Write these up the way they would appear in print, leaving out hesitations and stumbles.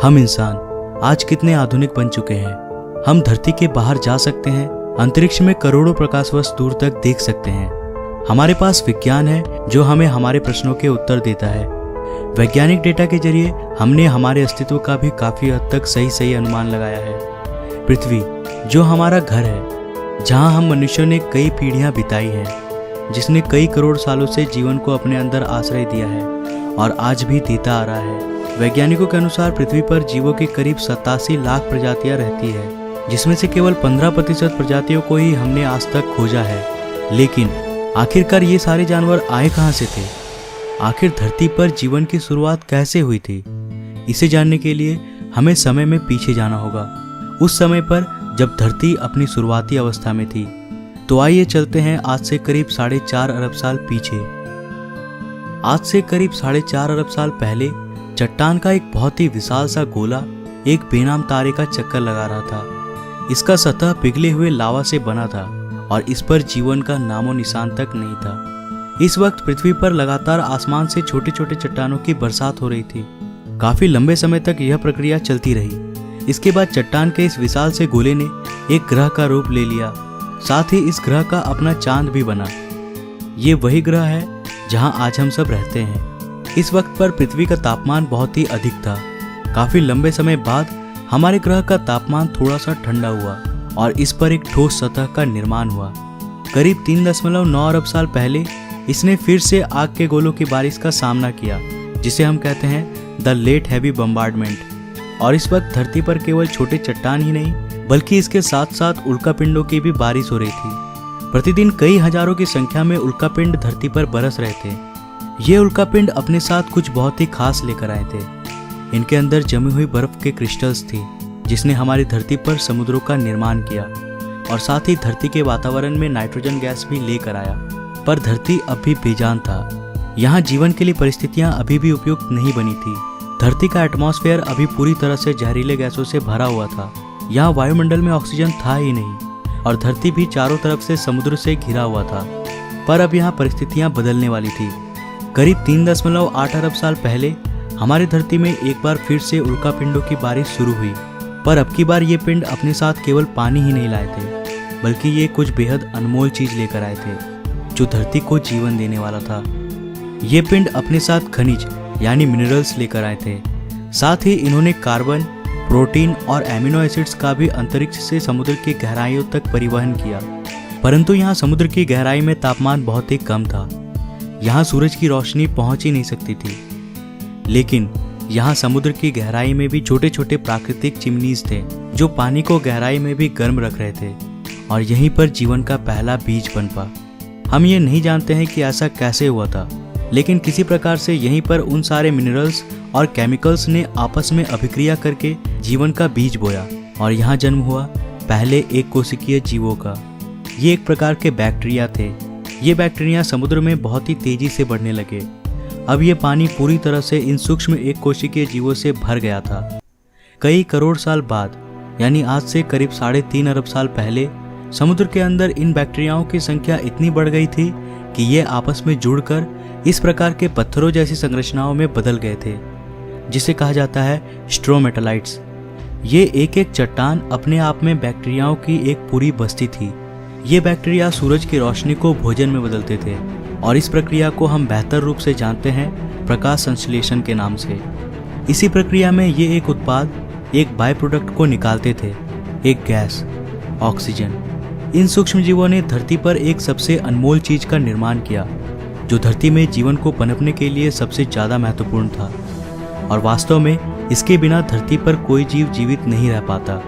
हम इंसान आज कितने आधुनिक बन चुके हैं। हम धरती के बाहर जा सकते हैं, अंतरिक्ष में करोड़ों प्रकाश वर्ष दूर तक देख सकते हैं। हमारे पास विज्ञान है जो हमें हमारे प्रश्नों के उत्तर देता है। वैज्ञानिक डेटा के जरिए हमने हमारे अस्तित्व का भी काफी हद तक सही अनुमान लगाया है। पृथ्वी जो हमारा घर है, जहां हम मनुष्यों ने कई पीढ़ियां बिताई हैं, जिसने कई करोड़ सालों से जीवन को अपने अंदर आश्रय दिया है और आज भी देता आ रहा है। वैज्ञानिकों के अनुसार पृथ्वी पर जीवों की करीब 87 लाख प्रजातियां रहती है, जिसमें से केवल 15% प्रजातियों को ही हमने आज तक खोजा है। लेकिन आखिरकार ये सारे जानवर आए कहां से थे? आखिर धरती पर जीवन की शुरुआत कैसे हुई थी? इसे जानने के लिए हमें समय में पीछे जाना होगा, उस समय पर जब धरती अपनी शुरुआती अवस्था में थी। तो आइए चलते हैं आज से करीब 4.5 अरब साल पीछे। आज से करीब 4.5 अरब साल पहले चट्टान का एक बहुत ही विशाल सा गोला एक बेनाम तारे का चक्कर लगा रहा था। इसका सतह पिघले हुए लावा से बना था और इस पर जीवन का नामो निशान तक नहीं था। इस वक्त पृथ्वी पर लगातार आसमान से छोटे छोटे चट्टानों की बरसात हो रही थी। काफी लंबे समय तक यह प्रक्रिया चलती रही। इसके बाद चट्टान के इस विशाल से गोले ने एक ग्रह का रूप ले लिया। साथ ही इस ग्रह का अपना चांद भी बना। ये वही ग्रह है जहां आज हम सब रहते हैं। इस वक्त पर पृथ्वी का तापमान बहुत ही अधिक था। काफी लंबे समय बाद हमारे ग्रह का तापमान थोड़ा सा ठंडा हुआ और इस पर एक ठोस सतह का निर्माण हुआ। करीब 3.9 अरब साल पहले इसने फिर से आग के गोलों की बारिश का सामना किया, जिसे हम कहते हैं द लेट हैवी बम्बार्डमेंट। और इस वक्त धरती पर केवल छोटे चट्टान ही नहीं, बल्कि इसके साथ साथ उल्कापिंडों की भी बारिश हो रही थी। प्रतिदिन कई हजारों की संख्या में उल्कापिंड धरती पर बरस रहे थे। ये उल्कापिंड अपने साथ कुछ बहुत ही खास लेकर आए थे। इनके अंदर जमी हुई बर्फ के क्रिस्टल्स थी, जिसने हमारी धरती पर समुद्रों का निर्माण किया और साथ ही धरती के वातावरण में नाइट्रोजन गैस भी लेकर आया। पर धरती अब भी बेजान था। यहाँ जीवन के लिए परिस्थितियाँ अभी भी उपयुक्त नहीं बनी थी। धरती का एटमॉस्फेयर अभी पूरी तरह से जहरीले गैसों से भरा हुआ था। यहाँ वायुमंडल में ऑक्सीजन था ही नहीं और धरती भी चारों तरफ से समुद्र से घिरा हुआ था। पर अब यहाँ परिस्थितियाँ बदलने वाली थी। करीब 3.8 अरब साल पहले हमारी धरती में एक बार फिर से उल्कापिंडों की बारिश शुरू हुई। पर अब की बार ये पिंड अपने साथ केवल पानी ही नहीं लाए थे, बल्कि ये कुछ बेहद अनमोल चीज लेकर आए थे, जो धरती को जीवन देने वाला था। ये पिंड अपने साथ खनिज यानी मिनरल्स लेकर आए थे। साथ ही इन्होंने कार्बन, प्रोटीन और एमिनो एसिड्स का भी अंतरिक्ष से समुद्र की गहराइयों तक परिवहन किया। परंतु यहाँ समुद्र की गहराई में तापमान बहुत ही कम था। यहाँ सूरज की रोशनी पहुंच ही नहीं सकती थी। लेकिन यहाँ समुद्र की गहराई में भी छोटे छोटे प्राकृतिक चिमनीज थे, जो पानी को गहराई में भी गर्म रख रहे थे और यहीं पर जीवन का पहला बीज पनपा। हम ये नहीं जानते हैं कि ऐसा कैसे हुआ था, लेकिन किसी प्रकार से यहीं पर उन सारे मिनरल्स और केमिकल्स ने आपस में अभिक्रिया करके जीवन का बीज बोया और यहाँ जन्म हुआ पहले एक कोशिकीय जीवों का। ये एक प्रकार के बैक्टीरिया थे। ये बैक्टीरिया समुद्र में बहुत ही तेजी से बढ़ने लगे। अब ये पानी पूरी तरह से इन सूक्ष्म एक कोशिकीय जीवों से भर गया था। कई करोड़ साल बाद, यानी आज से करीब 3.5 अरब साल पहले, समुद्र के अंदर इन बैक्टीरियाओं की संख्या इतनी बढ़ गई थी कि ये आपस में जुड़कर इस प्रकार के पत्थरों जैसी संरचनाओं में बदल गए थे, जिसे कहा जाता है स्ट्रोमेटालाइट्स। ये एक एक चट्टान अपने आप में बैक्टीरियाओं की एक पूरी बस्ती थी। ये बैक्टीरिया सूरज की रोशनी को भोजन में बदलते थे और इस प्रक्रिया को हम बेहतर रूप से जानते हैं प्रकाश संश्लेषण के नाम से। इसी प्रक्रिया में ये एक उत्पाद, एक बाय प्रोडक्ट को निकालते थे, एक गैस, ऑक्सीजन। इन सूक्ष्म जीवों ने धरती पर एक सबसे अनमोल चीज का निर्माण किया, जो धरती में जीवन को पनपने के लिए सबसे ज्यादा महत्वपूर्ण था। और वास्तव में इसके बिना धरती पर कोई जीव जीवित नहीं रह पाता।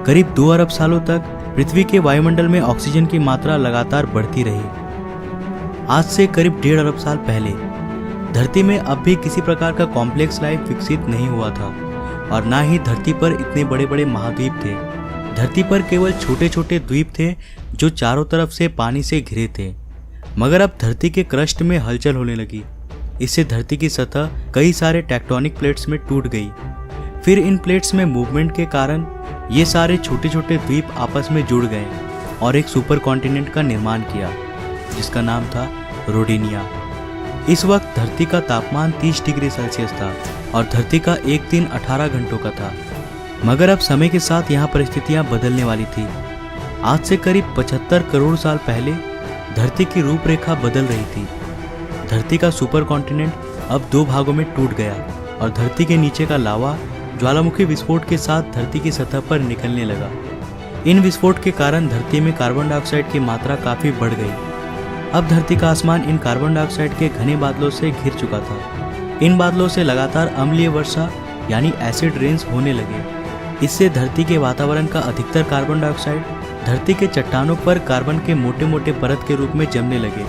करीब 2 अरब सालों तक पृथ्वी के वायुमंडल में ऑक्सीजन की मात्रा लगातार बढ़ती रही। आज से करीब 1.5 अरब साल पहले धरती में अब भी किसी प्रकार का कॉम्प्लेक्स लाइफ विकसित नहीं हुआ था और ना ही धरती पर इतने बड़े बड़े महाद्वीप थे। धरती पर केवल छोटे छोटे द्वीप थे जो चारों तरफ से पानी से घिरे थे। मगर अब धरती के क्रस्ट में हलचल होने लगी। इससे धरती की सतह कई सारे टेक्टोनिक प्लेट्स में टूट गई। फिर इन प्लेट्स में मूवमेंट के कारण ये सारे छोटे छोटे द्वीप आपस में जुड़ गए और एक सुपर कॉन्टिनेंट का निर्माण किया, जिसका नाम था रोडेनिया। इस वक्त धरती का तापमान 30 डिग्री सेल्सियस था और धरती का एक दिन 18 घंटों का था। मगर अब समय के साथ यहाँ परिस्थितियाँ बदलने वाली थी। आज से करीब 75 करोड़ साल पहले धरती की रूपरेखा बदल रही थी। धरती का सुपर कॉन्टिनेंट अब 2 भागों में टूट गया और धरती के नीचे का लावा ज्वालामुखी विस्फोट के साथ धरती की सतह पर निकलने लगा। इन विस्फोट के कारण धरती में कार्बन डाइऑक्साइड की मात्रा काफी बढ़ गई। अब धरती का आसमान इन कार्बन डाइऑक्साइड के घने बादलों से घिर चुका था। इन बादलों से लगातार अम्लीय वर्षा यानी एसिड रेन्स होने लगे। इससे धरती के वातावरण का अधिकतर कार्बन डाइऑक्साइड धरती के चट्टानों पर कार्बन के मोटे मोटे परत के रूप में जमने लगे,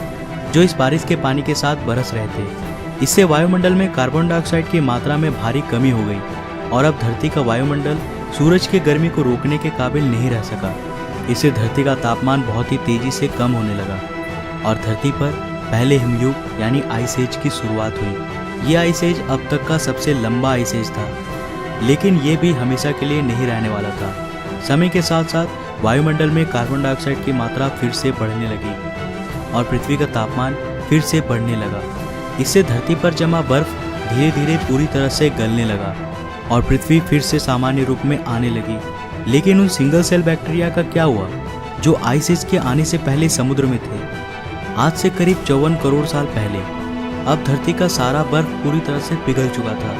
जो इस बारिश के पानी के साथ बरस रहे थे। इससे वायुमंडल में कार्बन डाइऑक्साइड की मात्रा में भारी कमी हो गई और अब धरती का वायुमंडल सूरज की गर्मी को रोकने के काबिल नहीं रह सका। इससे धरती का तापमान बहुत ही तेजी से कम होने लगा और धरती पर पहले हिमयुग यानी आइस एज की शुरुआत हुई। ये आइस एज अब तक का सबसे लंबा आइस एज था, लेकिन ये भी हमेशा के लिए नहीं रहने वाला था। समय के साथ साथ वायुमंडल में कार्बन डाइऑक्साइड की मात्रा फिर से बढ़ने लगी और पृथ्वी का तापमान फिर से बढ़ने लगा। इससे धरती पर जमा बर्फ धीरे धीरे पूरी तरह से गलने लगा और पृथ्वी फिर से सामान्य रूप में आने लगी। लेकिन उन सिंगल सेल बैक्टीरिया का क्या हुआ जो आइस एज के आने से पहले समुद्र में थे? आज से करीब 54 करोड़ साल पहले अब धरती का सारा बर्फ पूरी तरह से पिघल चुका था।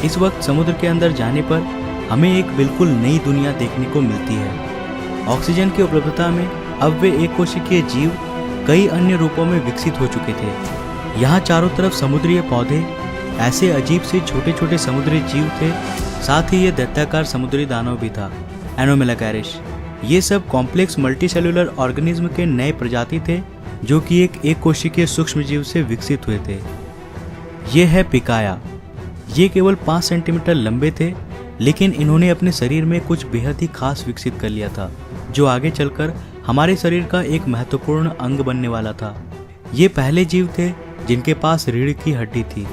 इस वक्त समुद्र के अंदर जाने पर हमें एक बिल्कुल नई दुनिया देखने को मिलती है। ऑक्सीजन की उपलब्धता में अब वे एक कोशिकीय जीव कई अन्य रूपों में विकसित हो चुके थे। यहाँ चारों तरफ समुद्रीय पौधे, ऐसे अजीब से छोटे छोटे समुद्री जीव थे, साथ ही ये दैत्याकार समुद्री दानव भी था, एनोमेलाकैरिश। ये सब कॉम्प्लेक्स मल्टीसेल्युलर ऑर्गेनिज्म के नए प्रजाति थे जो कि एक कोशिकीय सूक्ष्म जीव से विकसित हुए थे। ये है पिकाया। ये केवल 5 सेंटीमीटर लंबे थे, लेकिन इन्होंने अपने शरीर में कुछ बेहद ही खास विकसित कर लिया था, जो आगे चलकर हमारे शरीर का एक महत्वपूर्ण अंग बनने वाला था। ये पहले जीव थे जिनके पास रीढ़ की हड्डी थी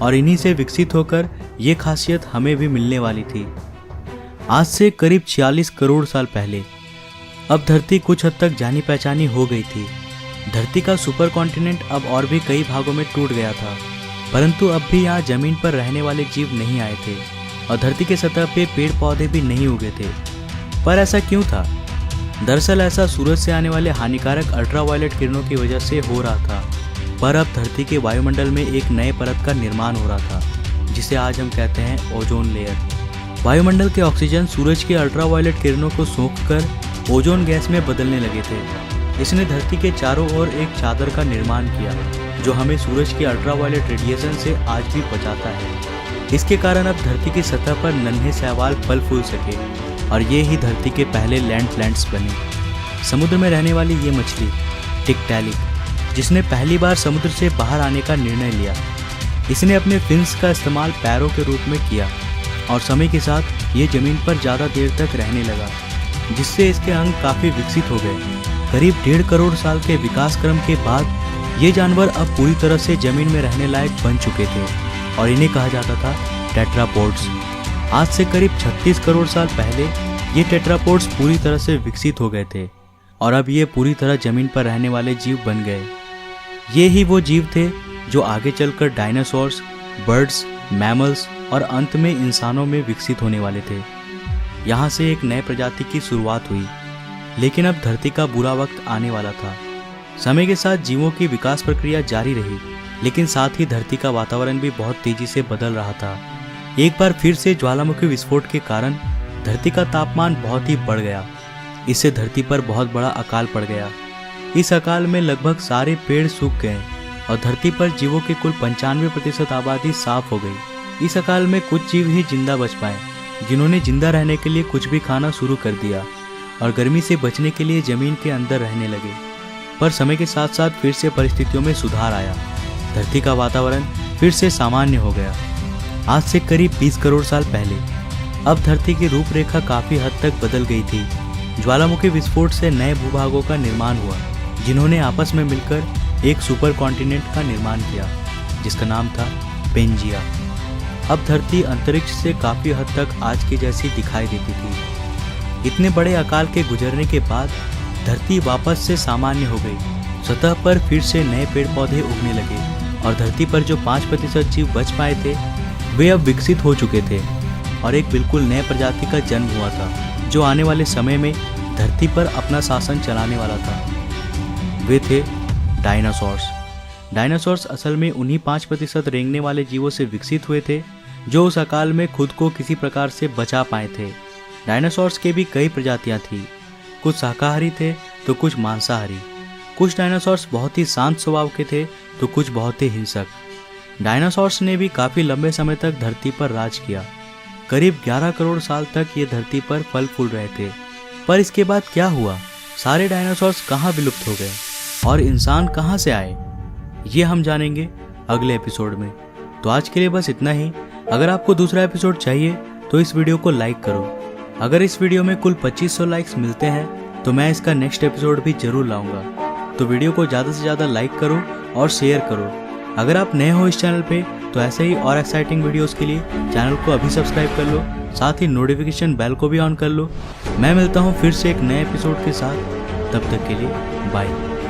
और इन्हीं से विकसित होकर ये खासियत हमें भी मिलने वाली थी। आज से करीब 46 करोड़ साल पहले अब धरती कुछ हद तक जानी पहचानी हो गई थी। धरती का सुपर कॉन्टिनेंट अब और भी कई भागों में टूट गया था, परंतु अब भी यहाँ जमीन पर रहने वाले जीव नहीं आए थे और धरती के सतह पे पेड़ पौधे भी नहीं उगे थे। पर ऐसा क्यों था? दरअसल ऐसा सूरज से आने वाले हानिकारक अल्ट्रावायलेट किरणों की वजह से हो रहा था। पर अब धरती के वायुमंडल में एक नए परत का निर्माण हो रहा था, जिसे आज हम कहते हैं ओजोन लेयर। वायुमंडल के ऑक्सीजन सूरज की अल्ट्रावायलेट किरणों को सोखकर ओजोन गैस में बदलने लगे थे। इसने धरती के चारों ओर एक चादर का निर्माण किया, जो हमें सूरज की अल्ट्रावायलेट रेडिएशन से आज भी बचाता है। इसके कारण अब धरती की सतह पर नन्हे शैवाल फल फूल सके और ये ही धरती के पहले लैंड प्लांट्स बने। समुद्र में रहने वाली ये मछली टिकटैलिक, जिसने पहली बार समुद्र से बाहर आने का निर्णय लिया, इसने अपने फिन्स का इस्तेमाल पैरों के रूप में किया और समय के साथ ये जमीन पर ज़्यादा देर तक रहने लगा, जिससे इसके अंग काफ़ी विकसित हो गए। करीब 1.5 करोड़ साल के विकास क्रम के बाद ये जानवर अब पूरी तरह से जमीन में रहने लायक बन चुके थे और इन्हें कहा जाता था टेट्रापोड्स। आज से करीब 36 करोड़ साल पहले ये टेट्रापोड्स पूरी तरह से विकसित हो गए थे और अब ये पूरी तरह जमीन पर रहने वाले जीव बन गए। ये ही वो जीव थे जो आगे चलकर डायनासोर्स, बर्ड्स, मैमल्स और अंत में इंसानों में विकसित होने वाले थे। यहाँ से एक नए प्रजाति की शुरुआत हुई, लेकिन अब धरती का बुरा वक्त आने वाला था। समय के साथ जीवों की विकास प्रक्रिया जारी रही, लेकिन साथ ही धरती का वातावरण भी बहुत तेजी से बदल रहा था। एक बार फिर से ज्वालामुखी विस्फोट के कारण धरती का तापमान बहुत ही बढ़ गया। इससे धरती पर बहुत बड़ा अकाल पड़ गया। इस अकाल में लगभग सारे पेड़ सूख गए और धरती पर जीवों की कुल 95% आबादी साफ हो गई। इस अकाल में कुछ जीव ही जिंदा बच पाए, जिन्होंने जिंदा रहने के लिए कुछ भी खाना शुरू कर दिया और गर्मी से बचने के लिए जमीन के अंदर रहने लगे। पर समय के साथ साथ फिर से परिस्थितियों में सुधार आया। धरती का वातावरण फिर से सामान्य हो गया। आज से करीब 20 करोड़ साल पहले अब धरती की रूपरेखा काफी हद तक बदल गई थी। ज्वालामुखी विस्फोट से नए भूभागों का निर्माण हुआ, जिन्होंने आपस में मिलकर एक सुपर कॉन्टिनेंट का निर्माण किया, जिसका नाम था पेंजिया। अब धरती अंतरिक्ष से काफी हद तक आज की जैसी दिखाई देती थी। इतने बड़े अकाल के गुजरने के बाद धरती वापस से सामान्य हो गई। सतह पर फिर से नए पेड़ पौधे उगने लगे और धरती पर जो 5% जीव बच पाए थे, वे अब विकसित हो चुके थे और एक बिल्कुल नए प्रजाति का जन्म हुआ था जो आने वाले समय में धरती पर अपना शासन चलाने वाला था। वे थे डायनासोर्स। डायनासोर्स असल में उन्हीं 5% रेंगने वाले जीवों से विकसित हुए थे जो उस अकाल में खुद को किसी प्रकार से बचा पाए थे। डायनासोर्स के भी कई प्रजातियां थी, कुछ शाकाहारी थे तो कुछ मांसाहारी। कुछ डायनासोर्स बहुत ही शांत स्वभाव के थे तो कुछ बहुत ही हिंसक। डायनासोर्स ने भी काफ़ी लंबे समय तक धरती पर राज किया। करीब 11 करोड़ साल तक ये धरती पर फल फूल रहे थे। पर इसके बाद क्या हुआ? सारे डायनासोर्स कहाँ विलुप्त हो गए और इंसान कहाँ से आए? ये हम जानेंगे अगले एपिसोड में। तो आज के लिए बस इतना ही। अगर आपको दूसरा एपिसोड चाहिए तो इस वीडियो को लाइक करो। अगर इस वीडियो में कुल 2500 लाइक्स मिलते हैं तो मैं इसका नेक्स्ट एपिसोड भी जरूर लाऊंगा। तो वीडियो को ज़्यादा से ज़्यादा लाइक करो और शेयर करो। अगर आप नए हो इस चैनल पे तो ऐसे ही और एक्साइटिंग वीडियोस के लिए चैनल को अभी सब्सक्राइब कर लो, साथ ही नोटिफिकेशन बेल को भी ऑन कर लो। मैं मिलता हूँ फिर से एक नए एपिसोड के साथ। तब तक के लिए बाय।